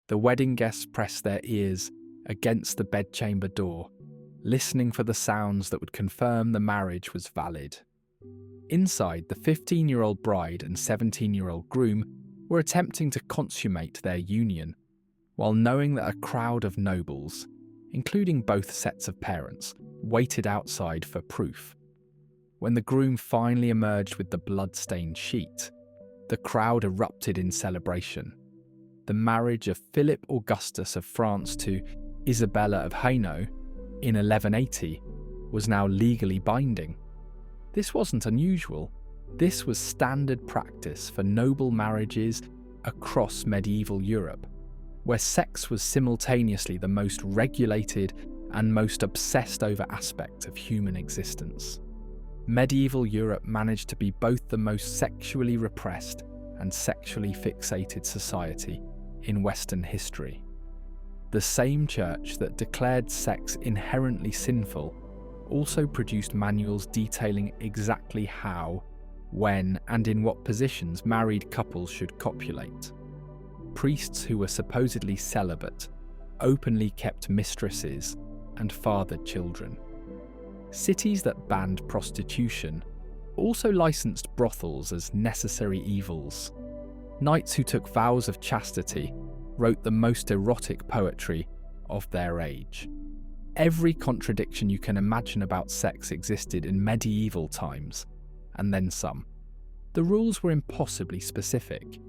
The wedding guests pressed their ears against the bedchamber door, listening for the sounds that would confirm the marriage was valid. Inside, the 15-year-old bride and 17-year-old groom were attempting to consummate their union, while knowing that a crowd of nobles, including both sets of parents, waited outside for proof. When the groom finally emerged with the blood-stained sheet, the crowd erupted in celebration. The marriage of Philip Augustus of France to Isabella of Hainaut in 1180 was now legally binding. This wasn't unusual. This was standard practice for noble marriages across medieval Europe, where sex was simultaneously the most regulated and most obsessed over aspect of human existence. Medieval Europe managed to be both the most sexually repressed and sexually fixated society in Western history. The same church that declared sex inherently sinful also produced manuals detailing exactly how, when, and in what positions married couples should copulate. Priests who were supposedly celibate openly kept mistresses and fathered children. Cities that banned prostitution also licensed brothels as necessary evils. Knights who took vows of chastity wrote the most erotic poetry of their age. Every contradiction you can imagine about sex existed in medieval times, and then some. The rules were impossibly specific.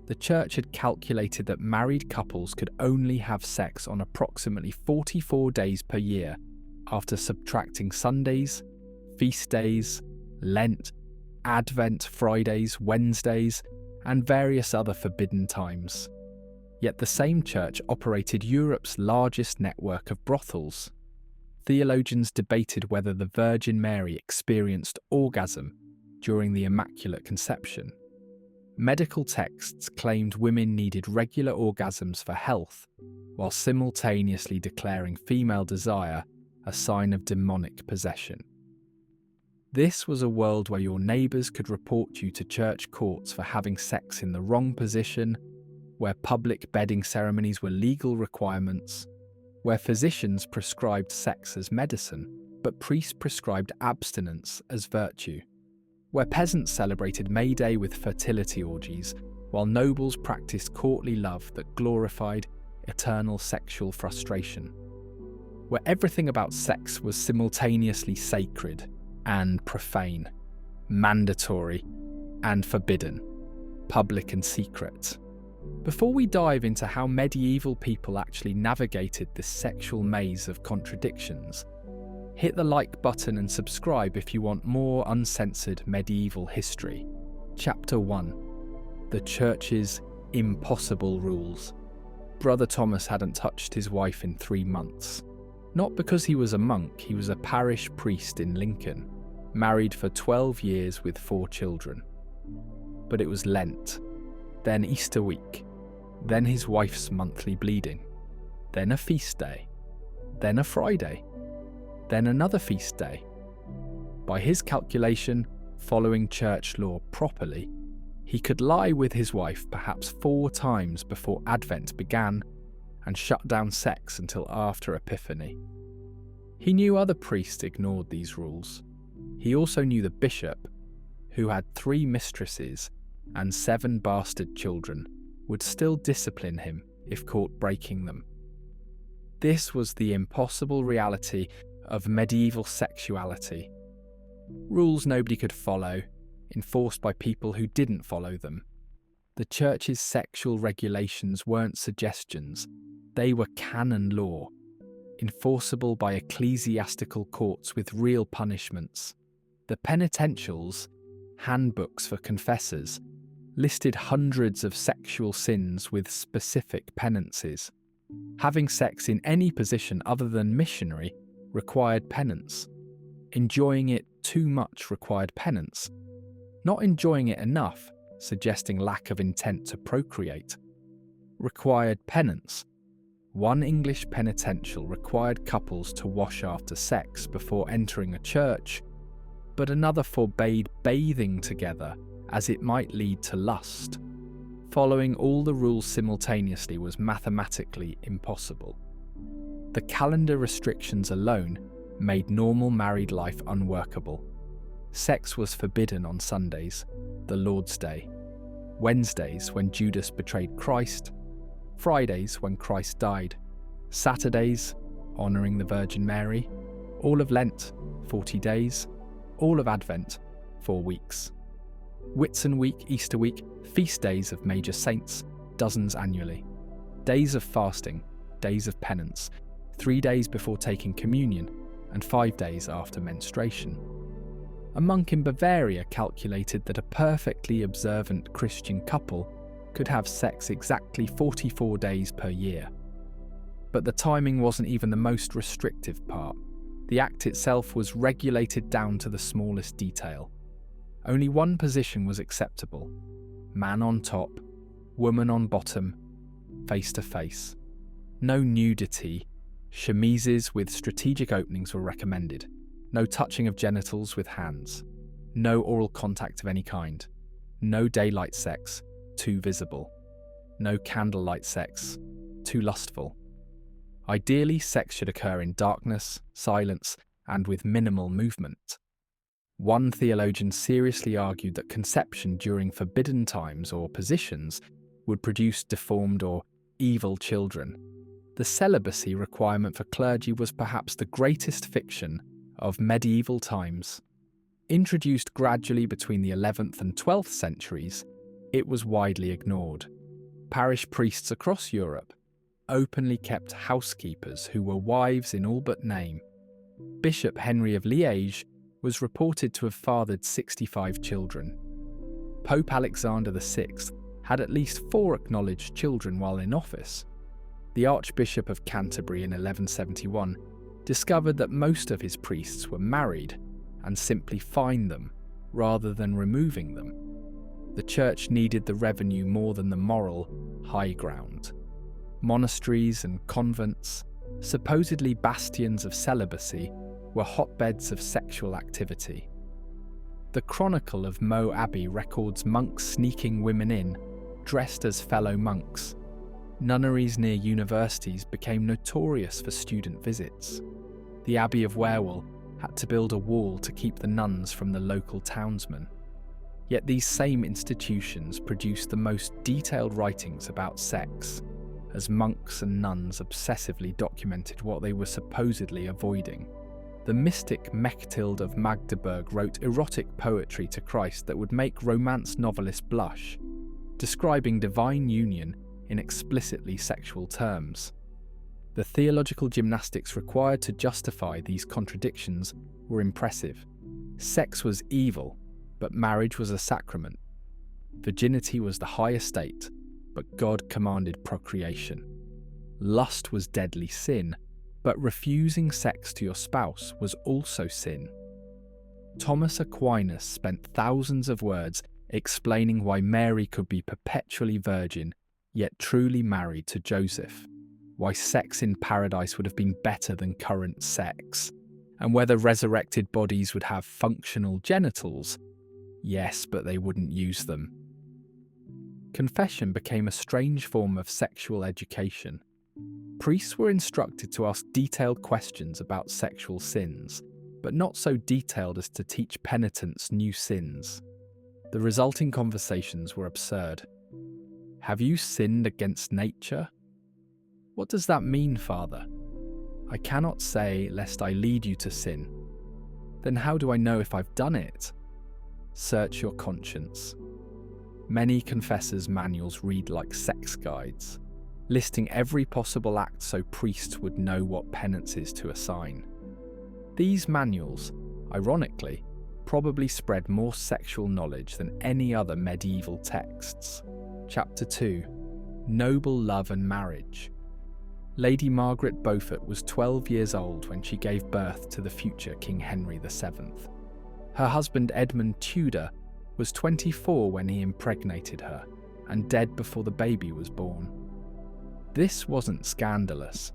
The church had calculated that married couples could only have sex on approximately 44 days per year, after subtracting Sundays, feast days, Lent, Advent, Fridays, Wednesdays, and various other forbidden times. Yet the same church operated Europe's largest network of brothels. Theologians debated whether the Virgin Mary experienced orgasm during the Immaculate Conception. Medical texts claimed women needed regular orgasms for health, while simultaneously declaring female desire a sign of demonic possession. This was a world where your neighbours could report you to church courts for having sex in the wrong position, where public bedding ceremonies were legal requirements, where physicians prescribed sex as medicine, but priests prescribed abstinence as virtue, where peasants celebrated May Day with fertility orgies, while nobles practiced courtly love that glorified eternal sexual frustration, where everything about sex was simultaneously sacred and profane, mandatory and forbidden, public and secret. Before we dive into how medieval people actually navigated this sexual maze of contradictions, hit the like button and subscribe if you want more uncensored medieval history. Chapter 1. The Church's Impossible Rules. Brother Thomas hadn't touched his wife in 3 months. Not because he was a monk, he was a parish priest in Lincoln, married for 12 years with 4 children. But it was Lent, then Easter week, then his wife's monthly bleeding, then a feast day, then a Friday, then another feast day. By his calculation, following church law properly, he could lie with his wife perhaps 4 times before Advent began and shut down sex until after Epiphany. He knew other priests ignored these rules. He also knew the bishop, who had 3 mistresses and 7 bastard children, would still discipline him if caught breaking them. This was the impossible reality of medieval sexuality. Rules nobody could follow, enforced by people who didn't follow them. The church's sexual regulations weren't suggestions, they were canon law, enforceable by ecclesiastical courts with real punishments. The penitentials, handbooks for confessors, listed hundreds of sexual sins with specific penances. Having sex in any position other than missionary required penance. Enjoying it too much required penance. Not enjoying it enough, suggesting lack of intent to procreate, required penance. One English penitential required couples to wash after sex before entering a church, but another forbade bathing together as it might lead to lust. Following all the rules simultaneously was mathematically impossible. The calendar restrictions alone made normal married life unworkable. Sex was forbidden on Sundays, the Lord's Day, Wednesdays when Judas betrayed Christ, Fridays when Christ died, Saturdays, honouring the Virgin Mary, all of Lent, 40 days, all of Advent, 4 weeks. Whitsun week, Easter week, feast days of major saints, dozens annually. Days of fasting, days of penance, 3 days before taking communion, and 5 days after menstruation. A monk in Bavaria calculated that a perfectly observant Christian couple could have sex exactly 44 days per year. But the timing wasn't even the most restrictive part. The act itself was regulated down to the smallest detail. Only one position was acceptable: man on top, woman on bottom, face to face. No nudity. Chemises with strategic openings were recommended. No touching of genitals with hands. No oral contact of any kind. No daylight sex, too visible. No candlelight sex, too lustful. Ideally, sex should occur in darkness, silence, and with minimal movement. One theologian seriously argued that conception during forbidden times or positions would produce deformed or evil children. The celibacy requirement for clergy was perhaps the greatest fiction of medieval times. Introduced gradually between the 11th and 12th centuries, it was widely ignored. Parish priests across Europe openly kept housekeepers who were wives in all but name. Bishop Henry of Liège was reported to have fathered 65 children. Pope Alexander VI had at least 4 acknowledged children while in office. The Archbishop of Canterbury in 1171 discovered that most of his priests were married and simply fined them rather than removing them. The church needed the revenue more than the moral high ground. Monasteries and convents, supposedly bastions of celibacy, were hotbeds of sexual activity. The Chronicle of Meaux Abbey records monks sneaking women in, dressed as fellow monks. Nunneries near universities became notorious for student visits. The Abbey of Wherwell had to build a wall to keep the nuns from the local townsmen. Yet these same institutions produced the most detailed writings about sex, as monks and nuns obsessively documented what they were supposedly avoiding. The mystic Mechthild of Magdeburg wrote erotic poetry to Christ that would make romance novelists blush, describing divine union in explicitly sexual terms. The theological gymnastics required to justify these contradictions were impressive. Sex was evil, but marriage was a sacrament. Virginity was the high estate, but God commanded procreation. Lust was deadly sin, but refusing sex to your spouse was also sin. Thomas Aquinas spent thousands of words explaining why Mary could be perpetually virgin, yet truly married to Joseph, why sex in paradise would have been better than current sex, and whether resurrected bodies would have functional genitals. Yes, but they wouldn't use them. Confession became a strange form of sexual education. Priests were instructed to ask detailed questions about sexual sins, but not so detailed as to teach penitents new sins. The resulting conversations were absurd. Have you sinned against nature? What does that mean, Father? I cannot say, lest I lead you to sin. Then how do I know if I've done it? Search your conscience. Many confessors' manuals read like sex guides, listing every possible act so priests would know what penances to assign. These manuals, ironically, probably spread more sexual knowledge than any other medieval texts. Chapter 2. Noble Love and Marriage. Lady Margaret Beaufort was 12 years old when she gave birth to the future King Henry VII. Her husband Edmund Tudor was 24 when he impregnated her, and dead before the baby was born. This wasn't scandalous.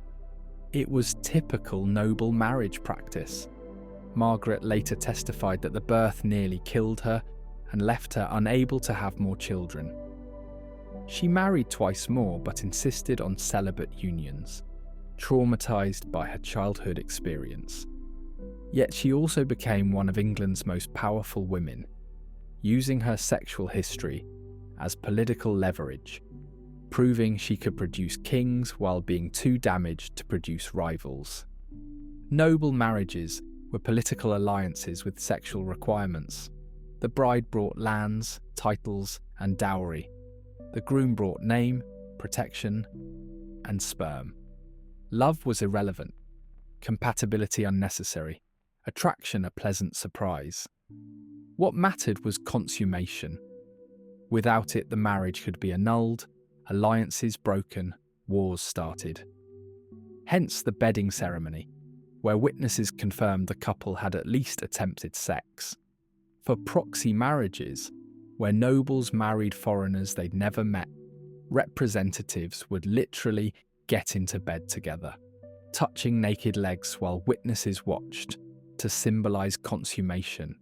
It was typical noble marriage practice. Margaret later testified that the birth nearly killed her and left her unable to have more children. She married twice more but insisted on celibate unions, traumatised by her childhood experience. Yet she also became one of England's most powerful women, using her sexual history as political leverage, proving she could produce kings while being too damaged to produce rivals. Noble marriages were political alliances with sexual requirements. The bride brought lands, titles, and dowry. The groom brought name, protection, and sperm. Love was irrelevant, compatibility unnecessary, attraction a pleasant surprise. What mattered was consummation. Without it, the marriage could be annulled, alliances broken, wars started. Hence the bedding ceremony, where witnesses confirmed the couple had at least attempted sex. For proxy marriages, where nobles married foreigners they'd never met, representatives would literally get into bed together, touching naked legs while witnesses watched, to symbolise consummation.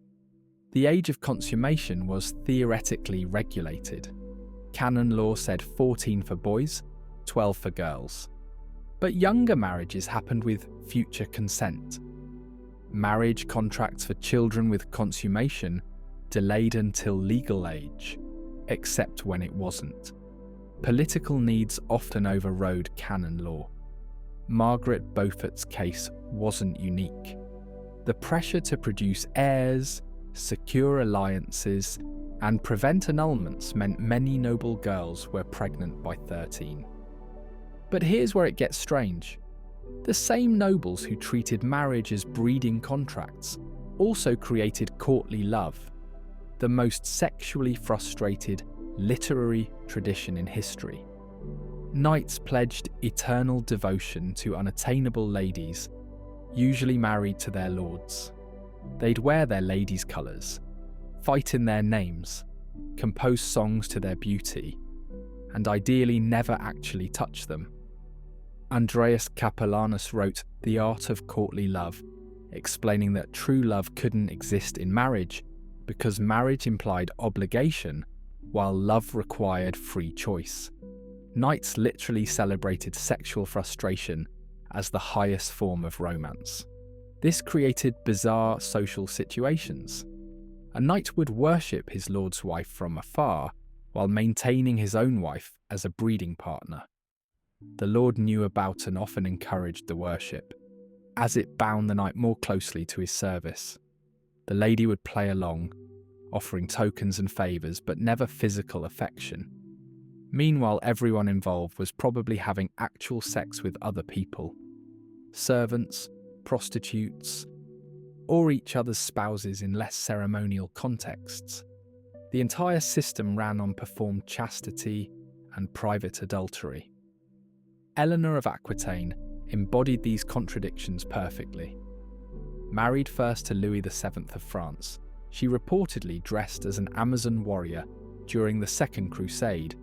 The age of consummation was theoretically regulated. Canon law said 14 for boys, 12 for girls. But younger marriages happened with future consent. Marriage contracts for children with consummation delayed until legal age, except when it wasn't. Political needs often overrode canon law. Margaret Beaufort's case wasn't unique. The pressure to produce heirs, secure alliances, and prevent annulments meant many noble girls were pregnant by 13. But here's where it gets strange. The same nobles who treated marriage as breeding contracts also created courtly love, the most sexually frustrated literary tradition in history. Knights pledged eternal devotion to unattainable ladies, usually married to their lords. They'd wear their ladies' colours, fight in their names, compose songs to their beauty, and ideally never actually touch them. Andreas Capellanus wrote The Art of Courtly Love, explaining that true love couldn't exist in marriage because marriage implied obligation while love required free choice. Knights literally celebrated sexual frustration as the highest form of romance. This created bizarre social situations. A knight would worship his lord's wife from afar while maintaining his own wife as a breeding partner. The lord knew about and often encouraged the worship, as it bound the knight more closely to his service. The lady would play along, offering tokens and favours but never physical affection. Meanwhile, everyone involved was probably having actual sex with other people. Servants, prostitutes, or each other's spouses in less ceremonial contexts. The entire system ran on performed chastity and private adultery. Eleanor of Aquitaine embodied these contradictions perfectly. Married first to Louis VII of France, she reportedly dressed as an Amazon warrior during the Second Crusade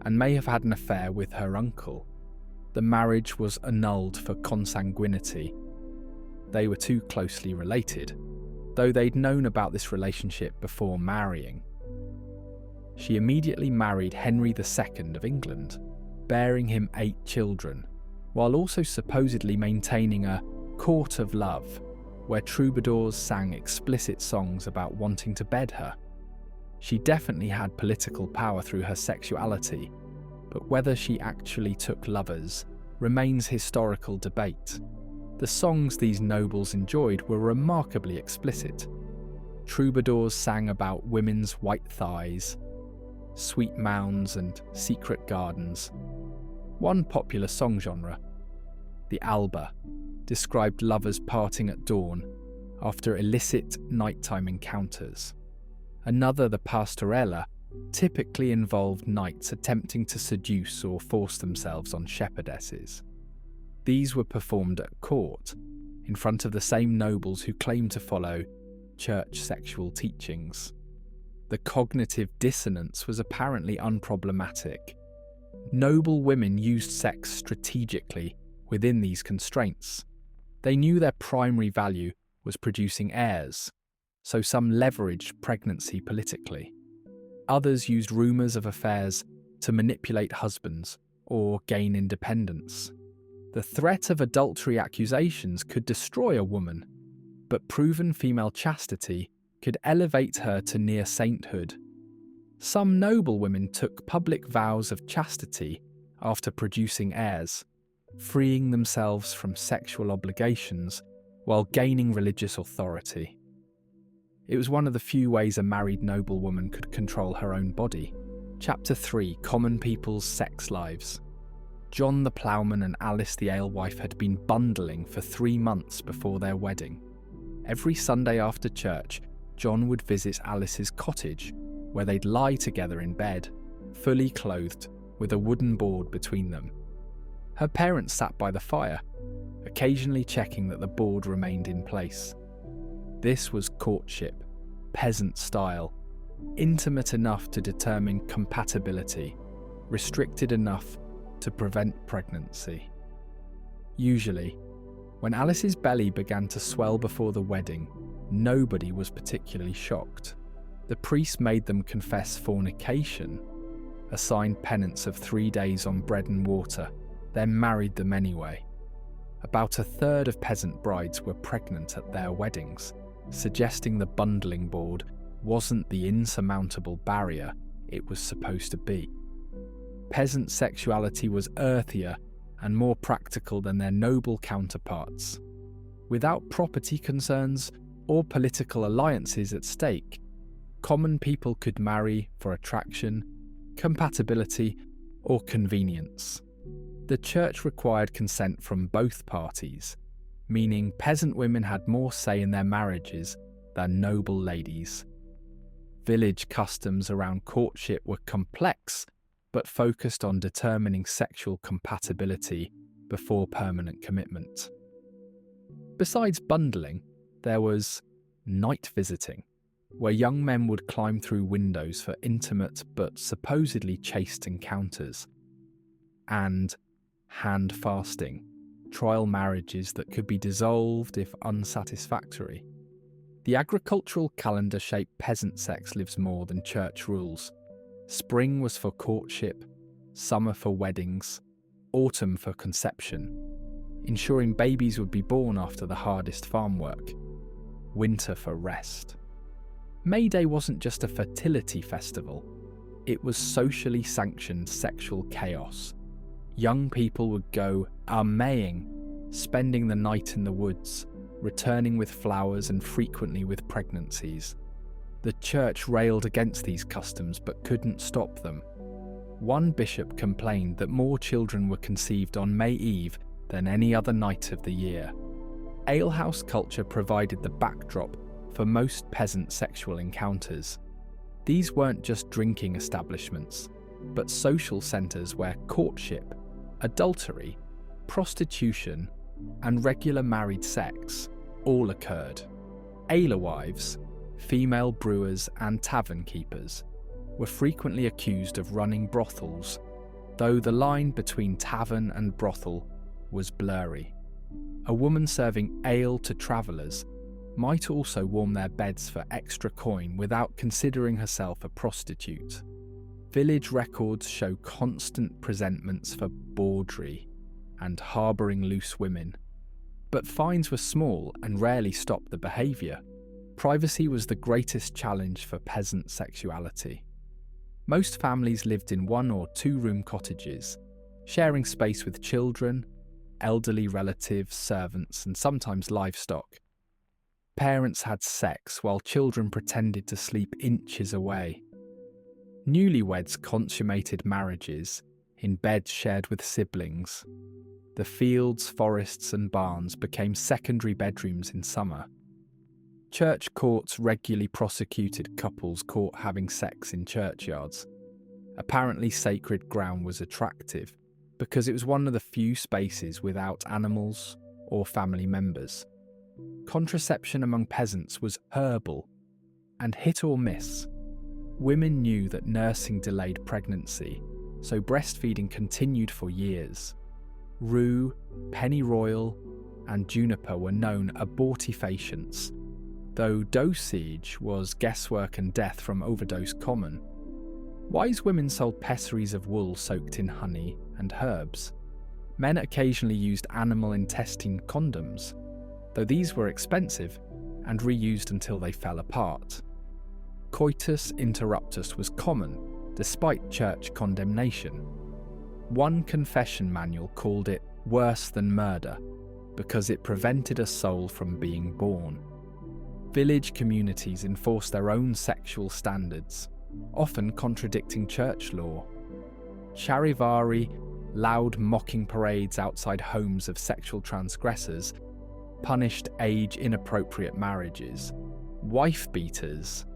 and may have had an affair with her uncle. The marriage was annulled for consanguinity. They were too closely related, though they'd known about this relationship before marrying. She immediately married Henry II of England, bearing him 8 children, while also supposedly maintaining a court of love, where troubadours sang explicit songs about wanting to bed her. She definitely had political power through her sexuality, but whether she actually took lovers remains historical debate. The songs these nobles enjoyed were remarkably explicit. Troubadours sang about women's white thighs, sweet mounds, and secret gardens. One popular song genre, the alba, described lovers parting at dawn after illicit nighttime encounters. Another, the pastorella, typically involved knights attempting to seduce or force themselves on shepherdesses. These were performed at court, in front of the same nobles who claimed to follow church sexual teachings. The cognitive dissonance was apparently unproblematic. Noble women used sex strategically within these constraints. They knew their primary value was producing heirs, so some leveraged pregnancy politically. Others used rumours of affairs to manipulate husbands or gain independence. The threat of adultery accusations could destroy a woman, but proven female chastity could elevate her to near sainthood. Some noble women took public vows of chastity after producing heirs, freeing themselves from sexual obligations while gaining religious authority. It was one of the few ways a married noblewoman could control her own body. Chapter 3: Common People's Sex Lives. John the ploughman and Alice the alewife had been bundling for 3 months before their wedding. Every Sunday after church, John would visit Alice's cottage, where they'd lie together in bed, fully clothed, with a wooden board between them. Her parents sat by the fire, occasionally checking that the board remained in place. This was courtship, peasant style, intimate enough to determine compatibility, restricted enough to prevent pregnancy. Usually, when Alice's belly began to swell before the wedding, nobody was particularly shocked. The priest made them confess fornication, assigned penance of 3 days on bread and water, then married them anyway. About a third of peasant brides were pregnant at their weddings, suggesting the bundling board wasn't the insurmountable barrier it was supposed to be. Peasant sexuality was earthier and more practical than their noble counterparts. Without property concerns or political alliances at stake, common people could marry for attraction, compatibility, or convenience. The church required consent from both parties, meaning peasant women had more say in their marriages than noble ladies. Village customs around courtship were complex, but focused on determining sexual compatibility before permanent commitment. Besides bundling, there was night visiting, where young men would climb through windows for intimate but supposedly chaste encounters, and hand fasting, trial marriages that could be dissolved if unsatisfactory. The agricultural calendar shaped peasant sex lives more than church rules. Spring was for courtship, summer for weddings, autumn for conception, ensuring babies would be born after the hardest farm work, winter for rest. May Day wasn't just a fertility festival, it was socially sanctioned sexual chaos. Young people would go a-maying, spending the night in the woods, returning with flowers and frequently with pregnancies. The church railed against these customs but couldn't stop them. One bishop complained that more children were conceived on May Eve than any other night of the year. Alehouse culture provided the backdrop for most peasant sexual encounters. These weren't just drinking establishments, but social centres where courtship, adultery, prostitution, and regular married sex all occurred. Alewives, female brewers and tavern keepers, were frequently accused of running brothels, though the line between tavern and brothel was blurry. A woman serving ale to travellers might also warm their beds for extra coin without considering herself a prostitute. Village records show constant presentments for bawdry and harbouring loose women, but fines were small and rarely stopped the behaviour. Privacy was the greatest challenge for peasant sexuality. Most families lived in 1 or 2 room cottages, sharing space with children, elderly relatives, servants, and sometimes livestock. Parents had sex while children pretended to sleep inches away. Newlyweds consummated marriages in beds shared with siblings. The fields, forests, and barns became secondary bedrooms in summer. Church courts regularly prosecuted couples caught having sex in churchyards. Apparently, sacred ground was attractive because it was one of the few spaces without animals or family members. Contraception among peasants was herbal and hit or miss. Women knew that nursing delayed pregnancy, so breastfeeding continued for years. Rue, pennyroyal, and juniper were known abortifacients, though dosage was guesswork and death from overdose common. Wise women sold pessaries of wool soaked in honey and herbs. Men occasionally used animal intestine condoms, though these were expensive and reused until they fell apart. Coitus interruptus was common, despite church condemnation. One confession manual called it worse than murder because it prevented a soul from being born. Village communities enforced their own sexual standards, often contradicting church law. Charivari, loud mocking parades outside homes of sexual transgressors, punished age-inappropriate marriages, wife-beaters,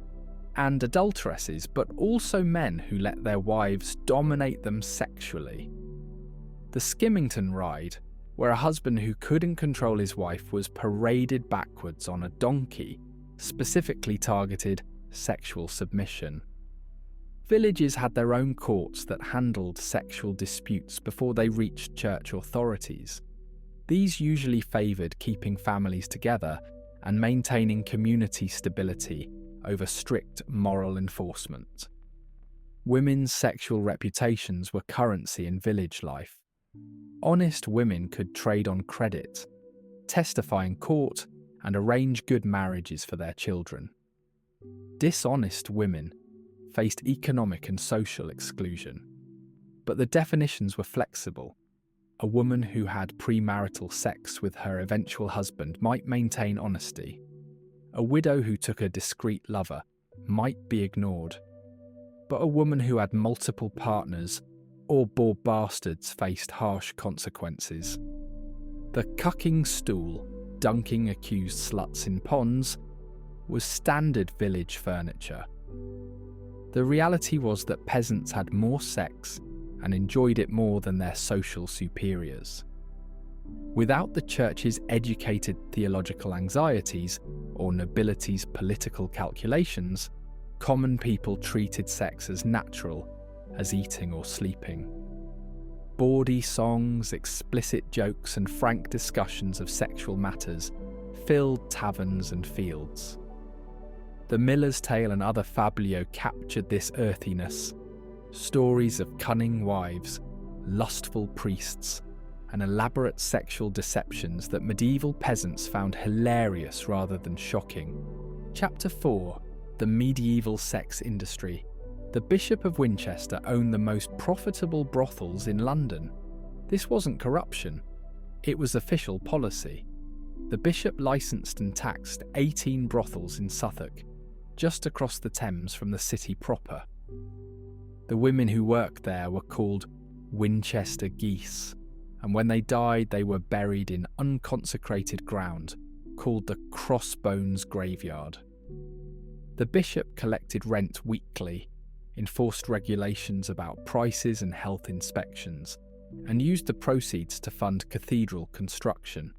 and adulteresses, but also men who let their wives dominate them sexually. The Skimmington ride, where a husband who couldn't control his wife was paraded backwards on a donkey, specifically targeted sexual submission. Villages had their own courts that handled sexual disputes before they reached church authorities. These usually favoured keeping families together and maintaining community stability over strict moral enforcement. Women's sexual reputations were currency in village life. Honest women could trade on credit, testify in court, and arrange good marriages for their children. Dishonest women faced economic and social exclusion. But the definitions were flexible. A woman who had premarital sex with her eventual husband might maintain honesty. A widow who took a discreet lover might be ignored. But a woman who had multiple partners or bore bastards faced harsh consequences. The cucking stool, dunking accused sluts in ponds, was standard village furniture. The reality was that peasants had more sex and enjoyed it more than their social superiors. Without the church's educated theological anxieties or nobility's political calculations, common people treated sex as natural as eating or sleeping. Bawdy songs, explicit jokes, and frank discussions of sexual matters filled taverns and fields. The Miller's Tale and other fabliaux captured this earthiness. Stories of cunning wives, lustful priests, and elaborate sexual deceptions that medieval peasants found hilarious rather than shocking. Chapter 4. The Medieval Sex Industry. The Bishop of Winchester owned the most profitable brothels in London. This wasn't corruption, it was official policy. The bishop licensed and taxed 18 brothels in Suffolk, just across the Thames from the city proper. The women who worked there were called Winchester geese, and when they died they were buried in unconsecrated ground, called the Crossbones Graveyard. The bishop collected rent weekly, enforced regulations about prices and health inspections, and used the proceeds to fund cathedral construction.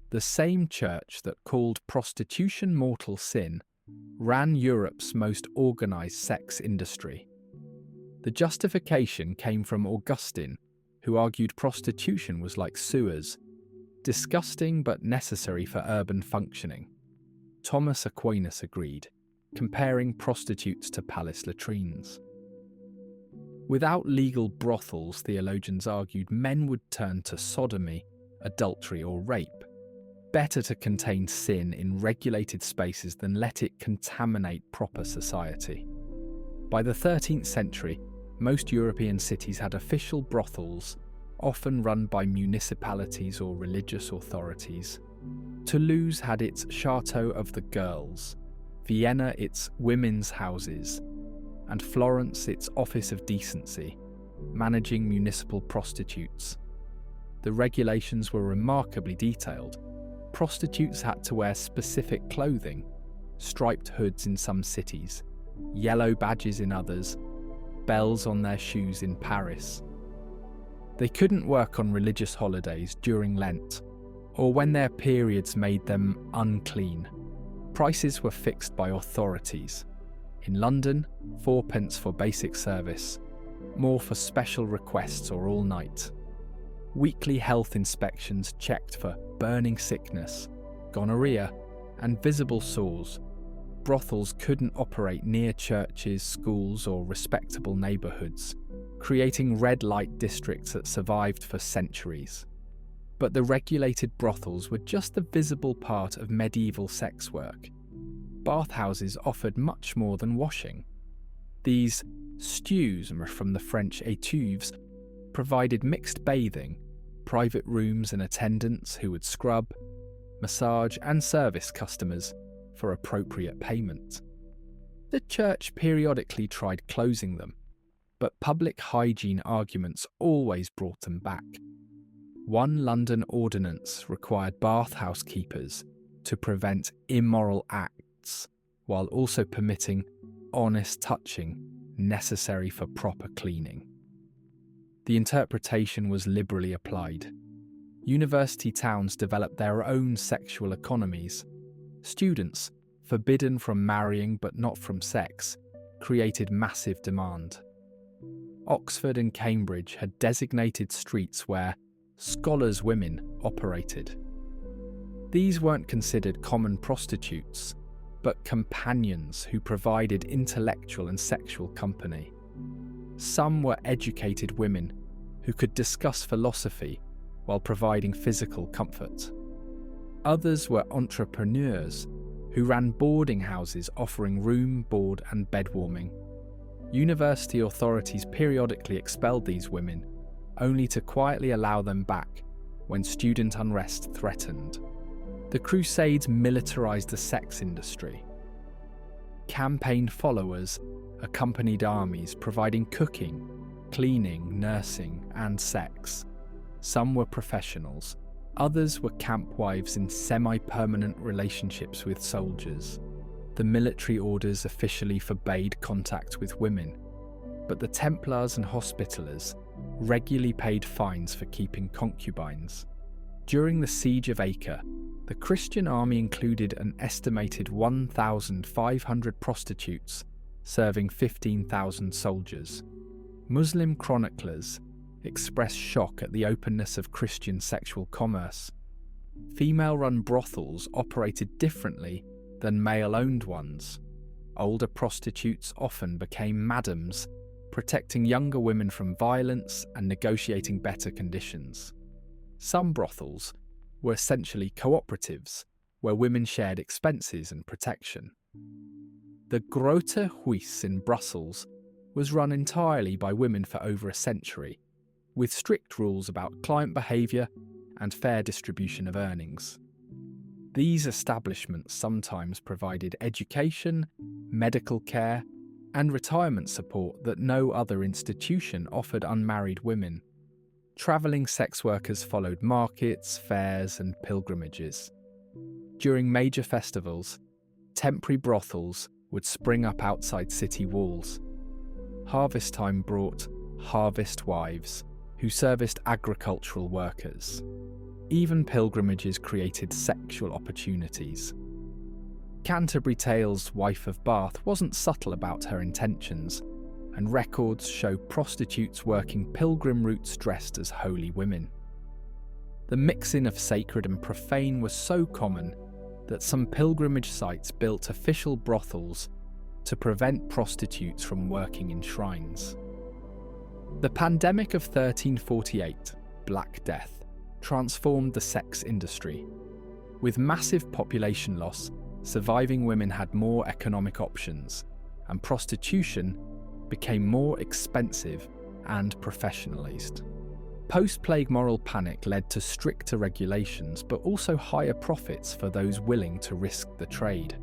The same church that called prostitution mortal sin ran Europe's most organised sex industry. The justification came from Augustine, who argued prostitution was like sewers, disgusting but necessary for urban functioning. Thomas Aquinas agreed, comparing prostitutes to palace latrines. Without legal brothels, theologians argued, men would turn to sodomy, adultery, or rape. Better to contain sin in regulated spaces than let it contaminate proper society. By the 13th century, most European cities had official brothels, often run by municipalities or religious authorities. Toulouse had its Chateau of the Girls, Vienna its Women's Houses, and Florence its Office of Decency, managing municipal prostitutes. The regulations were remarkably detailed. Prostitutes had to wear specific clothing, striped hoods in some cities, yellow badges in others, bells on their shoes in Paris. They couldn't work on religious holidays during Lent, or when their periods made them unclean. Prices were fixed by authorities. In London, 4p for basic service, more for special requests or all night. Weekly health inspections checked for burning sickness, gonorrhea, and visible sores. brothels couldn't operate near churches, schools, or respectable neighbourhoods, creating red light districts that survived for centuries. But the regulated brothels were just a visible part of medieval sex work. Bathhouses offered much more than washing. These stews, from the French étuves, provided mixed bathing, private rooms and attendants who would scrub, massage and service customers for appropriate payment. The church periodically tried closing them, but public hygiene arguments always brought them back. One London ordinance required bathhouse keepers to prevent immoral acts while also permitting honest touching necessary for proper cleaning. The interpretation was liberally applied. University towns developed their own sexual economies. Students, forbidden from marrying but not from sex, created massive demand. Oxford and Cambridge had designated streets where scholars' women operated. These weren't considered common prostitutes, but companions who provided intellectual and sexual company. Some were educated women who could discuss philosophy while providing physical comfort. Others were entrepreneurs who ran boarding houses offering room, board and bed warming. University authorities periodically expelled these women, only to quietly allow them back when student unrest threatened. The Crusades militarized the sex industry. Campaigned followers accompanied armies, providing cooking, cleaning, nursing, and sex. Some were professionals, others were camp wives in semi-permanent relationships with soldiers. The military orders officially forbade contact with women, but the Templars and Hospitallers regularly paid fines for keeping concubines. During the Siege of Acre, the Christian army included an estimated 1,500 prostitutes, serving 15,000 soldiers. Muslim chroniclers expressed shock at the openness of Christian sexual commerce. Female-run brothels operated differently than male-owned ones. Older prostitutes often became madams, protecting younger women from violence and negotiating better conditions. Some brothels were essentially cooperatives, where women shared expenses and protection. The Grote Huis in Brussels was run entirely by women for over a century, with strict rules about client behaviour and fair distribution of earnings. These establishments sometimes provided education, medical care, and retirement support that no other institution offered unmarried women. Travelling sex workers followed markets, fairs, and pilgrimages. During major festivals, temporary brothels would spring up outside city walls. Harvest time brought harvest wives, who serviced agricultural workers. Even pilgrimages created sexual opportunities. Canterbury Tales' wife of Bath wasn't subtle about her intentions, and records show prostitutes working pilgrim routes dressed as holy women. The mixing of sacred and profane was so common that some pilgrimage sites built official brothels to prevent prostitutes from working in shrines. The pandemic of 1348, Black Death, transformed the sex industry. With massive population loss, surviving women had more economic options, and prostitution became more expensive and professionalised. Post-plague moral panic led to stricter regulations, but also higher profits for those willing to risk the trade.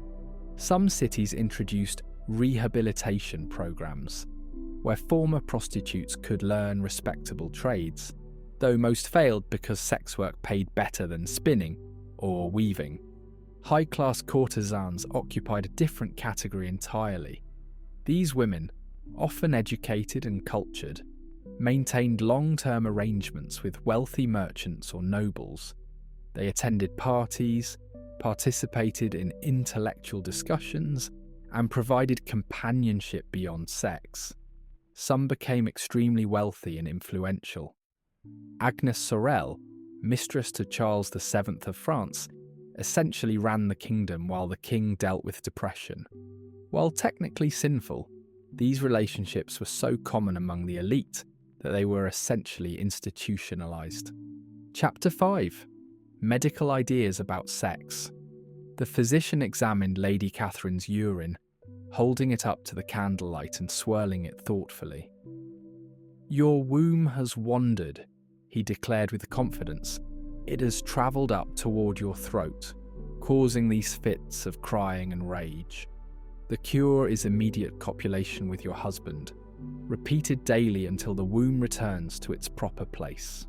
Some cities introduced rehabilitation programs, where former prostitutes could learn respectable trades, though most failed because sex work paid better than spinning or weaving. High-class courtesans occupied a different category entirely. These women, often educated and cultured, maintained long-term arrangements with wealthy merchants or nobles. They attended parties, participated in intellectual discussions, and provided companionship beyond sex. Some became extremely wealthy and influential. Agnes Sorel, mistress to Charles VII of France, essentially ran the kingdom while the king dealt with depression. While technically sinful, these relationships were so common among the elite that they were essentially institutionalized. Chapter 5. Medical ideas about sex. The physician examined Lady Catherine's urine, holding it up to the candlelight and swirling it thoughtfully. "Your womb has wandered," he declared with confidence. "It has travelled up toward your throat, causing these fits of crying and rage. The cure is immediate copulation with your husband, repeated daily until the womb returns to its proper place."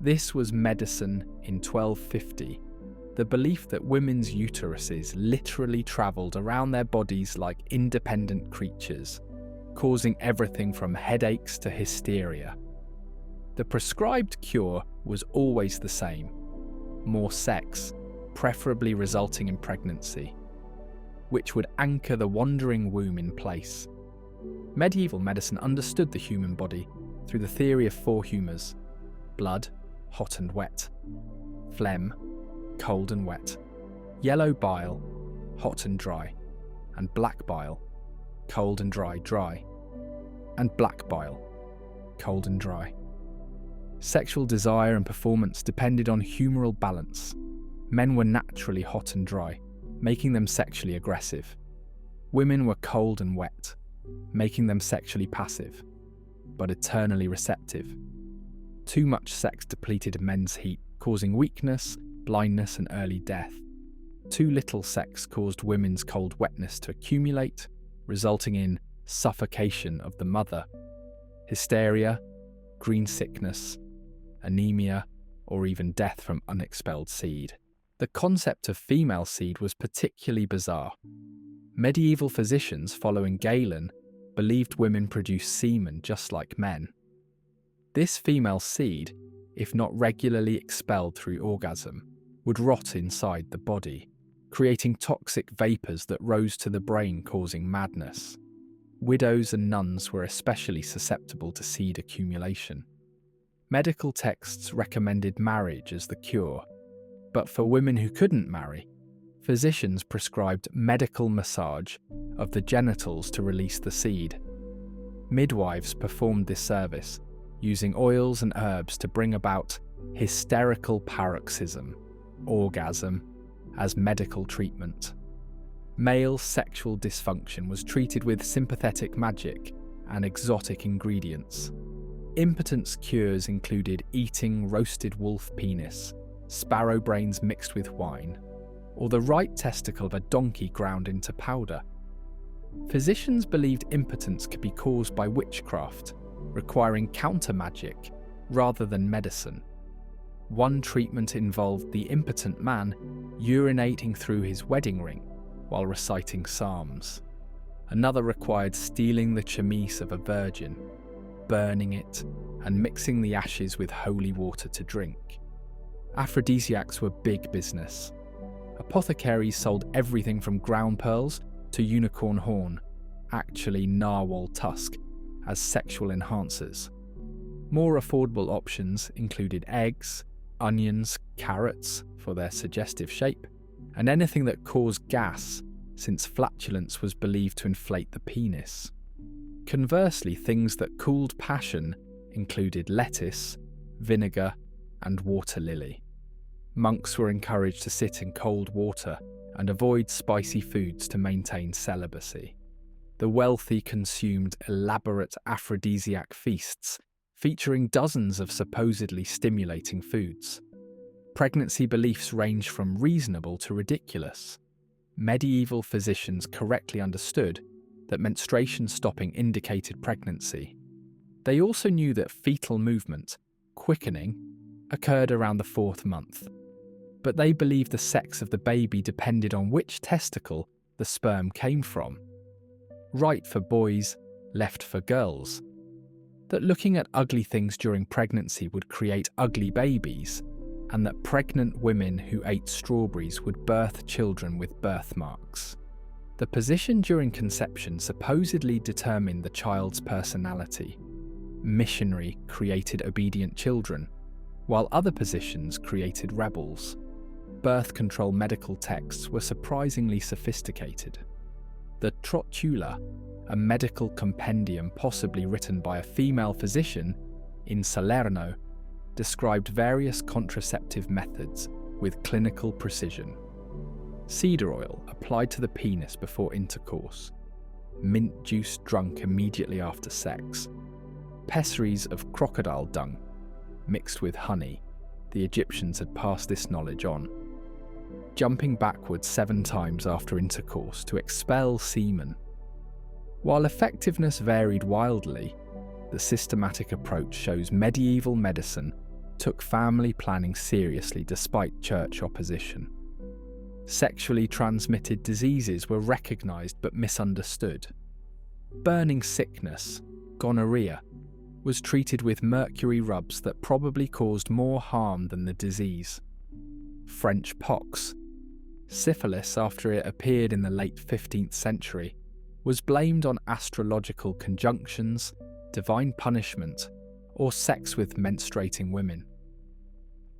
This was medicine in 1250, the belief that women's uteruses literally travelled around their bodies like independent creatures, causing everything from headaches to hysteria. The prescribed cure was always the same: more sex, preferably resulting in pregnancy, which would anchor the wandering womb in place. Medieval medicine understood the human body through the theory of 4 humours: blood, hot and wet; phlegm, cold and wet; yellow bile, hot and dry; and black bile, cold and dry, dry; and black bile, cold and dry. Sexual desire and performance depended on humoral balance. Men were naturally hot and dry, making them sexually aggressive. Women were cold and wet, making them sexually passive, but eternally receptive. Too much sex depleted men's heat, causing weakness, blindness, and early death. Too little sex caused women's cold wetness to accumulate, resulting in suffocation of the mother, hysteria, green sickness, anemia, or even death from unexpelled seed. The concept of female seed was particularly bizarre. Medieval physicians following Galen believed women produced semen just like men. This female seed, if not regularly expelled through orgasm, would rot inside the body, creating toxic vapours that rose to the brain, causing madness. Widows and nuns were especially susceptible to seed accumulation. Medical texts recommended marriage as the cure, but for women who couldn't marry, physicians prescribed medical massage of the genitals to release the seed. Midwives performed this service, using oils and herbs to bring about hysterical paroxysm, orgasm, as medical treatment. Male sexual dysfunction was treated with sympathetic magic and exotic ingredients. Impotence cures included eating roasted wolf penis, sparrow brains mixed with wine, or the right testicle of a donkey ground into powder. Physicians believed impotence could be caused by witchcraft, requiring counter-magic rather than medicine. One treatment involved the impotent man urinating through his wedding ring while reciting psalms. Another required stealing the chemise of a virgin, burning it, and mixing the ashes with holy water to drink. Aphrodisiacs were big business. Apothecaries sold everything from ground pearls to unicorn horn, actually narwhal tusk, as sexual enhancers. More affordable options included eggs, onions, carrots for their suggestive shape, and anything that caused gas, since flatulence was believed to inflate the penis. Conversely, things that cooled passion included lettuce, vinegar, and water lily. Monks were encouraged to sit in cold water and avoid spicy foods to maintain celibacy. The wealthy consumed elaborate aphrodisiac feasts featuring dozens of supposedly stimulating foods. Pregnancy beliefs range from reasonable to ridiculous. Medieval physicians correctly understood that menstruation stopping indicated pregnancy. They also knew that fetal movement, quickening, occurred around the 4th month. But they believed the sex of the baby depended on which testicle the sperm came from. Right for boys, left for girls. That looking at ugly things during pregnancy would create ugly babies, and that pregnant women who ate strawberries would birth children with birthmarks. The position during conception supposedly determined the child's personality. Missionary created obedient children, while other positions created rebels. birth control medical texts were surprisingly sophisticated. The Trotula, a medical compendium possibly written by a female physician in Salerno, described various contraceptive methods with clinical precision. Cedar oil applied to the penis before intercourse, mint juice drunk immediately after sex, pessaries of crocodile dung mixed with honey. The Egyptians had passed this knowledge on. Jumping backwards 7 times after intercourse to expel semen. While effectiveness varied wildly, the systematic approach shows medieval medicine took family planning seriously despite church opposition. Sexually transmitted diseases were recognised but misunderstood. Burning sickness, gonorrhea, was treated with mercury rubs that probably caused more harm than the disease. French pox, syphilis after it appeared in the late 15th century, was blamed on astrological conjunctions, divine punishment, or sex with menstruating women.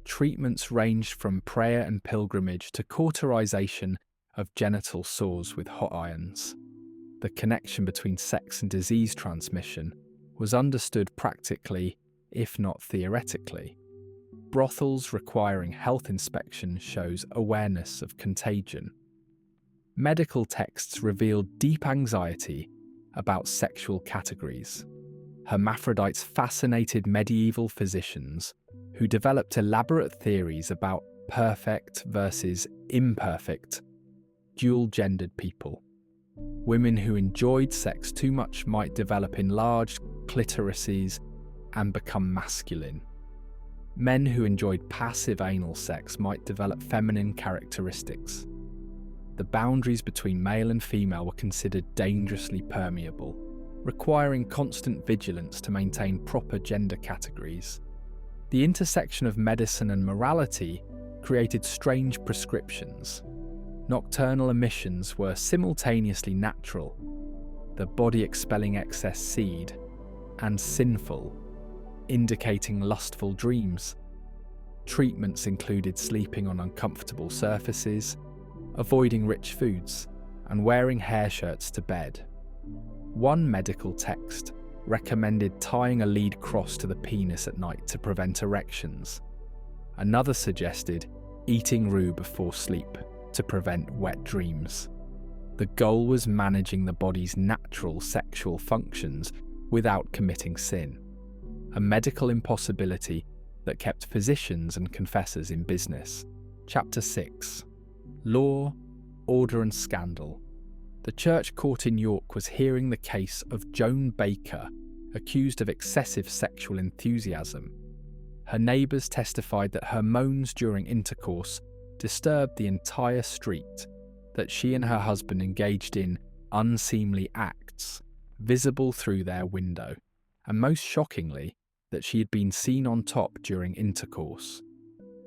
Treatments ranged from prayer and pilgrimage to cauterization of genital sores with hot irons. The connection between sex and disease transmission was understood practically, if not theoretically. Brothels requiring health inspection shows awareness of contagion. Medical texts revealed deep anxiety about sexual categories. Hermaphrodites fascinated medieval physicians who developed elaborate theories about perfect versus imperfect, dual-gendered people. Women who enjoyed sex too much might develop enlarged clitorises and become masculine. Men who enjoyed passive anal sex might develop feminine characteristics. The boundaries between male and female were considered dangerously permeable, requiring constant vigilance to maintain proper gender categories. The intersection of medicine and morality created strange prescriptions. Nocturnal emissions were simultaneously natural, the body expelling excess seed, and sinful, indicating lustful dreams. Treatments included sleeping on uncomfortable surfaces, avoiding rich foods, and wearing hair shirts to bed. One medical text recommended tying a lead cross to the penis at night to prevent erections. Another suggested eating rue before sleep to prevent wet dreams. The goal was managing the body's natural sexual functions without committing sin, a medical impossibility that kept physicians and confessors in business. Chapter 6. Law, Order and Scandal. The church court in York was hearing the case of Joan Baker, accused of excessive sexual enthusiasm. Her neighbours testified that her moans during intercourse disturbed the entire street, that she and her husband engaged in unseemly acts, visible through their window, and most shockingly, that she had been seen on top during intercourse.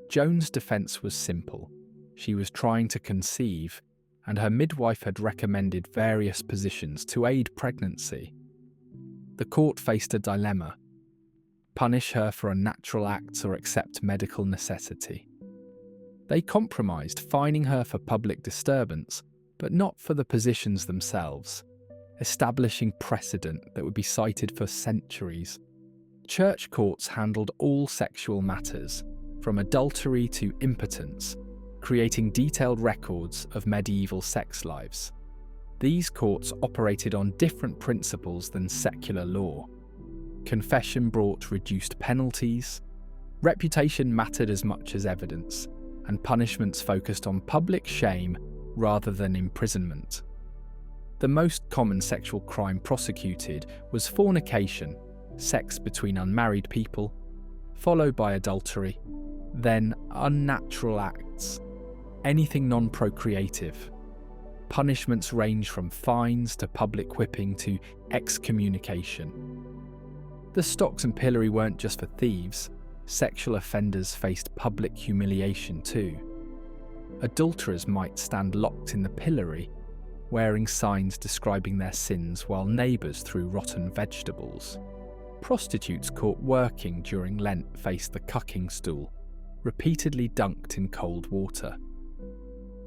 Joan's defence was simple. She was trying to conceive, and her midwife had recommended various positions to aid pregnancy. The court faced a dilemma: punish her for unnatural acts or accept medical necessity. They compromised, fining her for public disturbance, but not for the positions themselves, establishing precedent that would be cited for centuries. Church courts handled all sexual matters, from adultery to impotence, creating detailed records of medieval sex lives. These courts operated on different principles than secular law. Confession brought reduced penalties, reputation mattered as much as evidence, and punishments focused on public shame rather than imprisonment. The most common sexual crime prosecuted was fornication, sex between unmarried people, followed by adultery, then unnatural acts, anything non-procreative. Punishments range from fines to public whipping to excommunication. The stocks and pillory weren't just for thieves. Sexual offenders faced public humiliation too. Adulterers might stand locked in the pillory, wearing signs describing their sins while neighbours threw rotten vegetables. Prostitutes caught working during Lent faced the cucking stool, repeatedly dunked in cold water.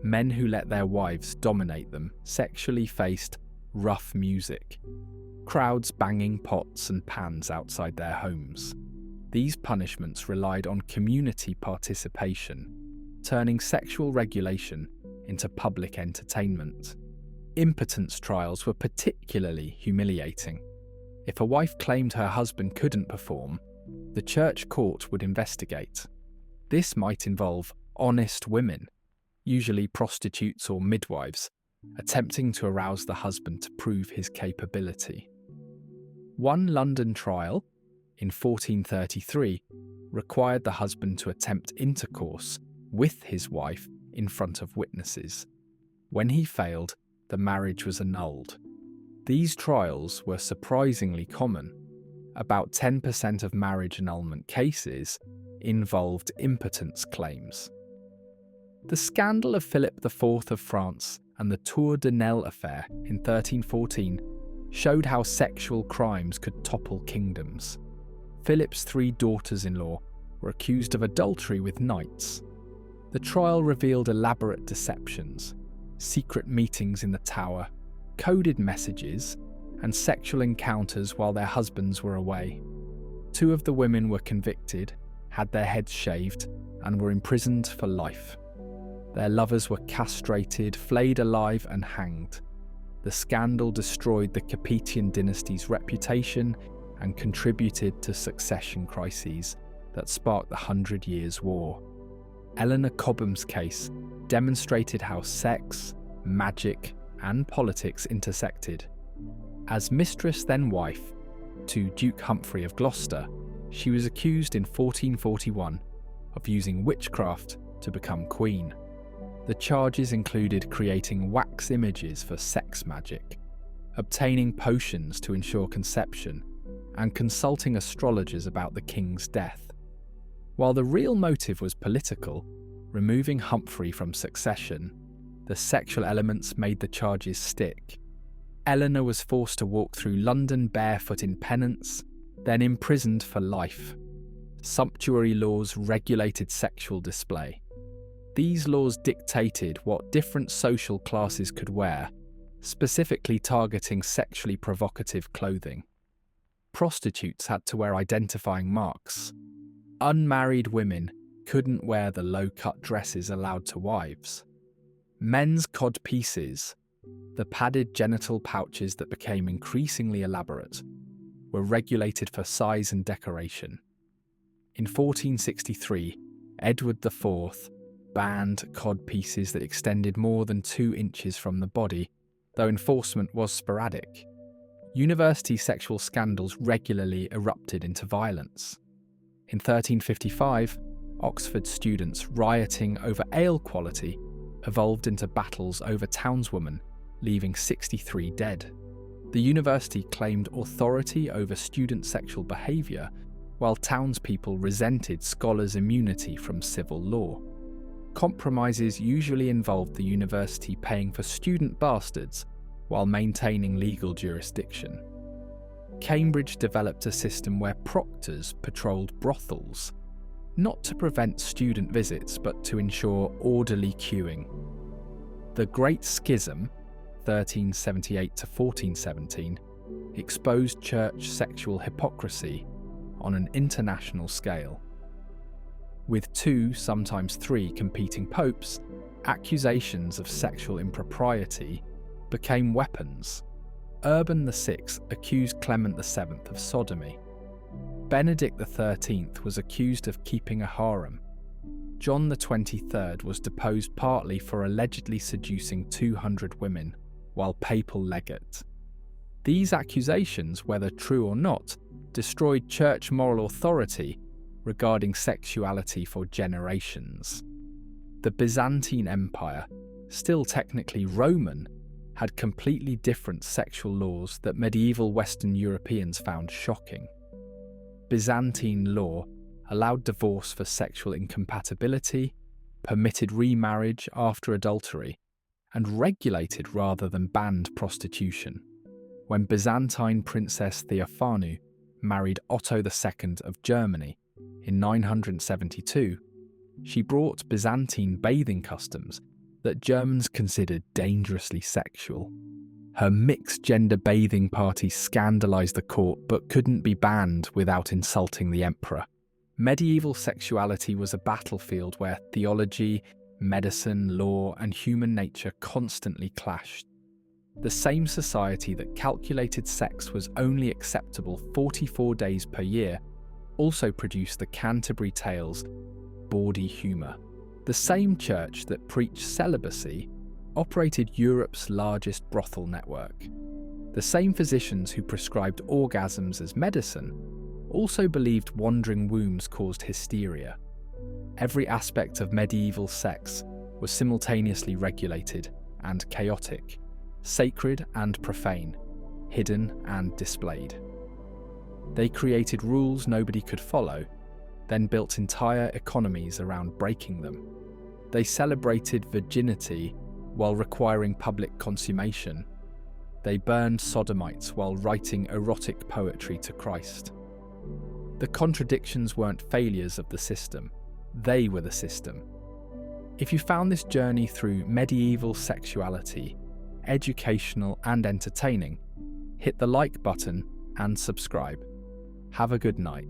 Men who let their wives dominate them sexually faced rough music, crowds banging pots and pans outside their homes. These punishments relied on community participation, turning sexual regulation into public entertainment. Impotence trials were particularly humiliating. If a wife claimed her husband couldn't perform, the church court would investigate. This might involve honest women, usually prostitutes or midwives, attempting to arouse the husband to prove his capability. One London trial, in 1433, required the husband to attempt intercourse with his wife in front of witnesses. When he failed, the marriage was annulled. These trials were surprisingly common. About 10% of marriage annulment cases involved impotence claims. The scandal of Philip IV of France and the Tour de Nesle affair in 1314 showed how sexual crimes could topple kingdoms. Philip's 3 daughters-in-law were accused of adultery with knights. The trial revealed elaborate deceptions, secret meetings in the tower, coded messages, and sexual encounters while their husbands were away. 2 of the women were convicted, had their heads shaved, and were imprisoned for life. Their lovers were castrated, flayed alive, and hanged. The scandal destroyed the Capetian dynasty's reputation and contributed to succession crises that sparked the 100 Years' War. Eleanor Cobham's case demonstrated how sex, magic, and politics intersected. As mistress then wife to Duke Humphrey of Gloucester, she was accused in 1441 of using witchcraft to become queen. The charges included creating wax images for sex magic, obtaining potions to ensure conception, and consulting astrologers about the king's death. While the real motive was political, removing Humphrey from succession, the sexual elements made the charges stick. Eleanor was forced to walk through London barefoot in penance, then imprisoned for life. Sumptuary laws regulated sexual display. These laws dictated what different social classes could wear, specifically targeting sexually provocative clothing. Prostitutes had to wear identifying marks. Unmarried women couldn't wear the low-cut dresses allowed to wives. Men's codpieces, the padded genital pouches that became increasingly elaborate, were regulated for size and decoration. In 1463, Edward IV banned codpieces that extended more than 2 inches from the body, though enforcement was sporadic. University sexual scandals regularly erupted into violence. In 1355, Oxford students rioting over ale quality evolved into battles over townswomen, leaving 63 dead. The university claimed authority over student sexual behaviour, while townspeople resented scholars' immunity from civil law. Compromises usually involved the university paying for student bastards while maintaining legal jurisdiction. Cambridge developed a system where proctors patrolled brothels, not to prevent student visits but to ensure orderly queuing. The Great Schism, 1378 to 1417, exposed church sexual hypocrisy on an international scale. With 2, sometimes 3 competing popes, accusations of sexual impropriety became weapons. Urban VI accused Clement VII of sodomy. Benedict XIII was accused of keeping a harem. John XXIII was deposed partly for allegedly seducing 200 women, while papal legate. These accusations, whether true or not, destroyed church moral authority regarding sexuality for generations. The Byzantine Empire, still technically Roman, had completely different sexual laws that medieval Western Europeans found shocking. Byzantine law allowed divorce for sexual incompatibility, permitted remarriage after adultery, and regulated rather than banned prostitution. When Byzantine Princess Theophanu married Otto II of Germany in 972, she brought Byzantine bathing customs that Germans considered dangerously sexual. Her mixed-gender bathing parties scandalised the court but couldn't be banned without insulting the emperor. Medieval sexuality was a battlefield where theology, medicine, law, and human nature constantly clashed. The same society that calculated sex was only acceptable 44 days per year also produced the Canterbury Tales, bawdy humour. The same church that preached celibacy operated Europe's largest brothel network. The same physicians who prescribed orgasms as medicine also believed wandering wombs caused hysteria. Every aspect of medieval sex was simultaneously regulated and chaotic, sacred and profane, hidden and displayed. They created rules nobody could follow, then built entire economies around breaking them. They celebrated virginity while requiring public consummation. They burned sodomites while writing erotic poetry to Christ. The contradictions weren't failures of the system, they were the system. If you found this journey through medieval sexuality educational and entertaining, hit the like button and subscribe. Have a good night.